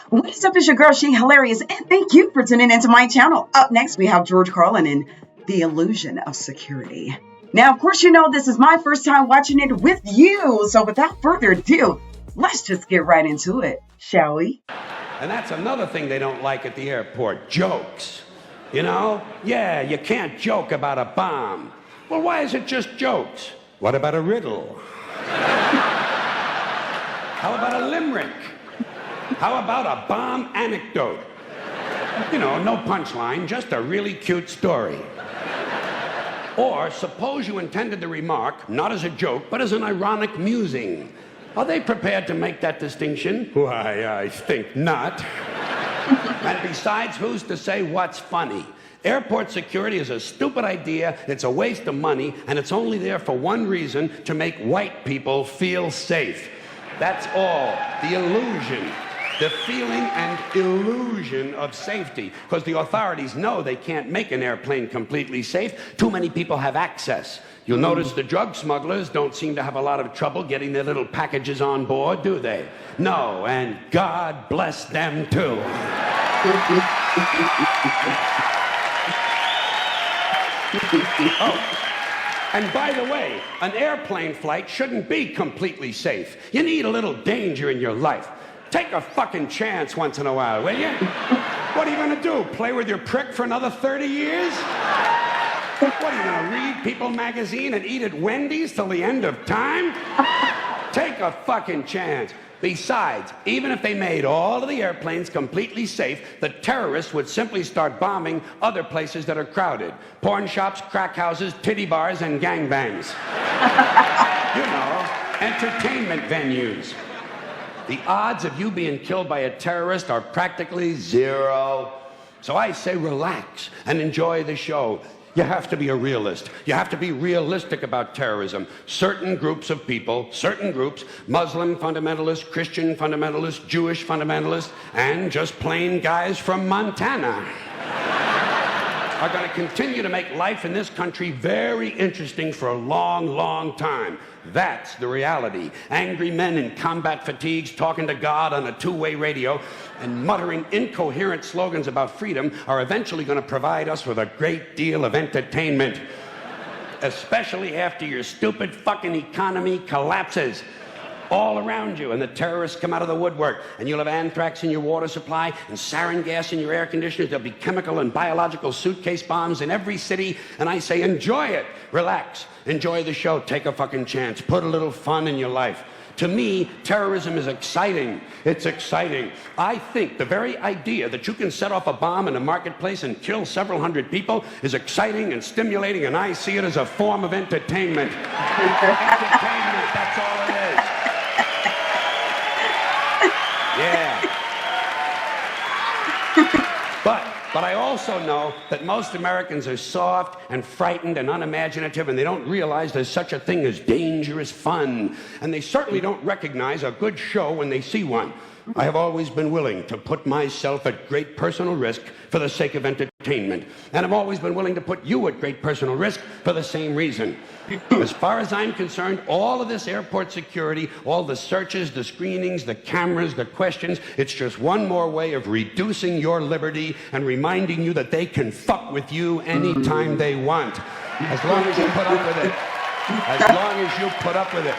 What is up? It's your girl, She Hilarious, and thank you for tuning into my channel. Up next, we have George Carlin in The Illusion of Security. Now, of course, you know this is my first time watching it with you, so without further ado, let's just get right into it, shall we? And that's another thing they don't like at the airport, jokes. You know? Yeah, you can't joke about a bomb. Well, why is it just jokes? What about a riddle? How about a limerick? How about a bomb anecdote? You know, no punchline, just a really cute story. Or suppose you intended the remark not as a joke, but as an ironic musing. Are they prepared to make that distinction? Why, I think not. And besides, who's to say what's funny? Airport security is a stupid idea, it's a waste of money, and it's only there for one reason, to make white people feel safe. That's all. The illusion. The feeling and illusion of safety. Because the authorities know they can't make an airplane completely safe. Too many people have access. You'll notice the drug smugglers don't seem to have a lot of trouble getting their little packages on board, do they? No, and God bless them too. Oh. And by the way, an airplane flight shouldn't be completely safe. You need a little danger in your life. Take a fucking chance once in a while, will you? What are you gonna do? Play with your prick for another 30 years? What, are you gonna read People magazine and eat at Wendy's till the end of time? Take a fucking chance. Besides, even if they made all of the airplanes completely safe, the terrorists would simply start bombing other places that are crowded. Porn shops, crack houses, titty bars, and gangbangs. You know, entertainment venues. The odds of you being killed by a terrorist are practically zero. So I say relax and enjoy the show. You have to be a realist. You have to be realistic about terrorism. Certain groups of people, certain groups, Muslim fundamentalists, Christian fundamentalists, Jewish fundamentalists, and just plain guys from Montana are going to continue to make life in this country very interesting for a long, long time. That's the reality. Angry men in combat fatigues talking to God on a two-way radio and muttering incoherent slogans about freedom are eventually going to provide us with a great deal of entertainment. Especially after your stupid fucking economy collapses all around you and the terrorists come out of the woodwork and you'll have anthrax in your water supply and sarin gas in your air conditioners. There'll be chemical and biological suitcase bombs in every city, and I say enjoy it. Relax. Enjoy the show. Take a fucking chance. Put a little fun in your life. To me, terrorism is exciting. It's exciting. I think the very idea that you can set off a bomb in a marketplace and kill several hundred people is exciting and stimulating, and I see it as a form of entertainment. Entertainment, that's all it is. Yeah. But I also know that most Americans are soft and frightened and unimaginative, and they don't realize there's such a thing as dangerous fun. And they certainly don't recognize a good show when they see one. I have always been willing to put myself at great personal risk for the sake of entertainment. And I've always been willing to put you at great personal risk for the same reason. As far as I'm concerned, all of this airport security, all the searches, the screenings, the cameras, the questions, it's just one more way of reducing your liberty and reminding you that they can fuck with you anytime they want. As long as you put up with it. As long as you put up with it.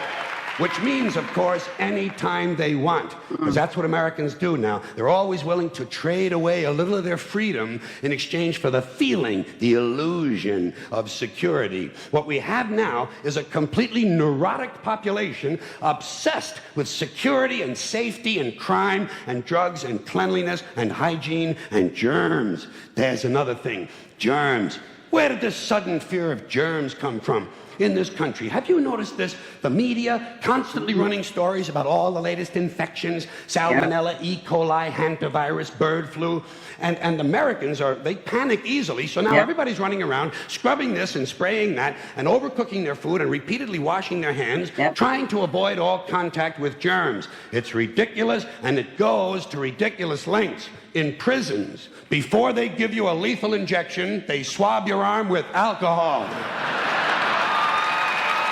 Which means, of course, anytime they want. Because that's what Americans do now. They're always willing to trade away a little of their freedom in exchange for the feeling, the illusion of security. What we have now is a completely neurotic population obsessed with security and safety and crime and drugs and cleanliness and hygiene and germs. There's another thing, germs. Where did this sudden fear of germs come from in this country? Have you noticed this? The media constantly running stories about all the latest infections, salmonella, E. coli, hantavirus, bird flu, and Americans they panic easily, so now everybody's running around scrubbing this and spraying that and overcooking their food and repeatedly washing their hands, trying to avoid all contact with germs. It's ridiculous, and it goes to ridiculous lengths. In prisons, before they give you a lethal injection, they swab your arm with alcohol.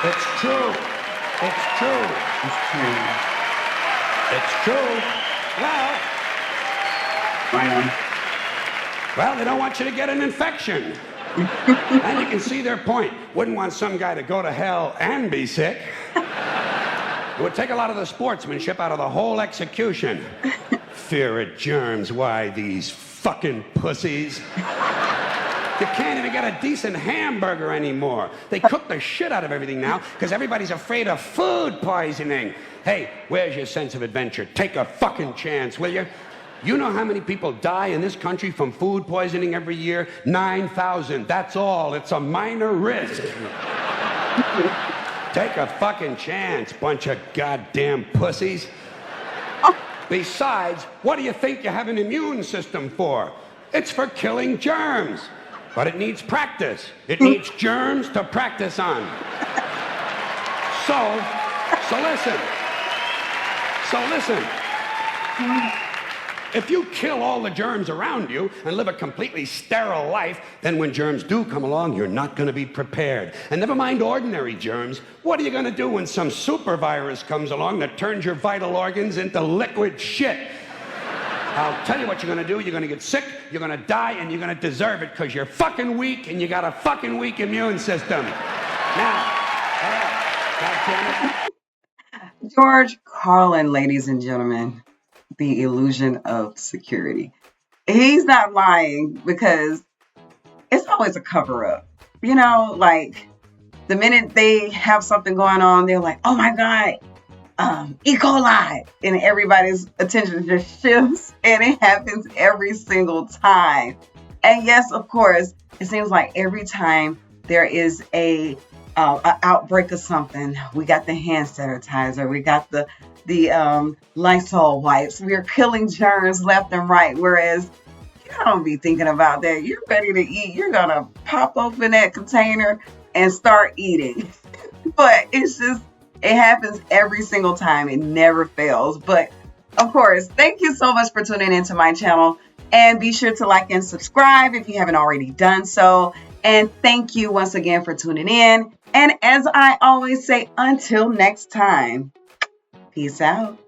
It's true. It's true. It's true. It's true. Well, Well, they don't want you to get an infection. And you can see their point. Wouldn't want some guy to go to hell and be sick. It would take a lot of the sportsmanship out of the whole execution. Fear of germs, why these fucking pussies? You can't even get a decent hamburger anymore. They cook the shit out of everything now because everybody's afraid of food poisoning. Hey, where's your sense of adventure? Take a fucking chance, will you? You know how many people die in this country from food poisoning every year? 9,000. That's all. It's a minor risk. Take a fucking chance, bunch of goddamn pussies. Besides, what do you think you have an immune system for? It's for killing germs. But it needs practice. It needs germs to practice on. So listen. If you kill all the germs around you and live a completely sterile life, then when germs do come along, you're not going to be prepared. And never mind ordinary germs, what are you going to do when some super virus comes along that turns your vital organs into liquid shit? I'll tell you what you're going to do. You're going to get sick, you're going to die, and you're going to deserve it because you're fucking weak and you got a fucking weak immune system. Now, all right. George Carlin, ladies and gentlemen, the illusion of security. He's not lying because it's always a cover-up. You know, like the minute they have something going on, they're like, oh my God, E. coli, and everybody's attention just shifts, and it happens every single time. And yes, of course, it seems like every time there is a outbreak of something, we got the hand sanitizer, we got the Lysol wipes, we're killing germs left and right. Whereas you don't be thinking about that. You're ready to eat. You're gonna pop open that container and start eating. But it's just, it happens every single time. It never fails. But of course, thank you so much for tuning into my channel. And be sure to like and subscribe if you haven't already done so. And thank you once again for tuning in. And as I always say, until next time, peace out.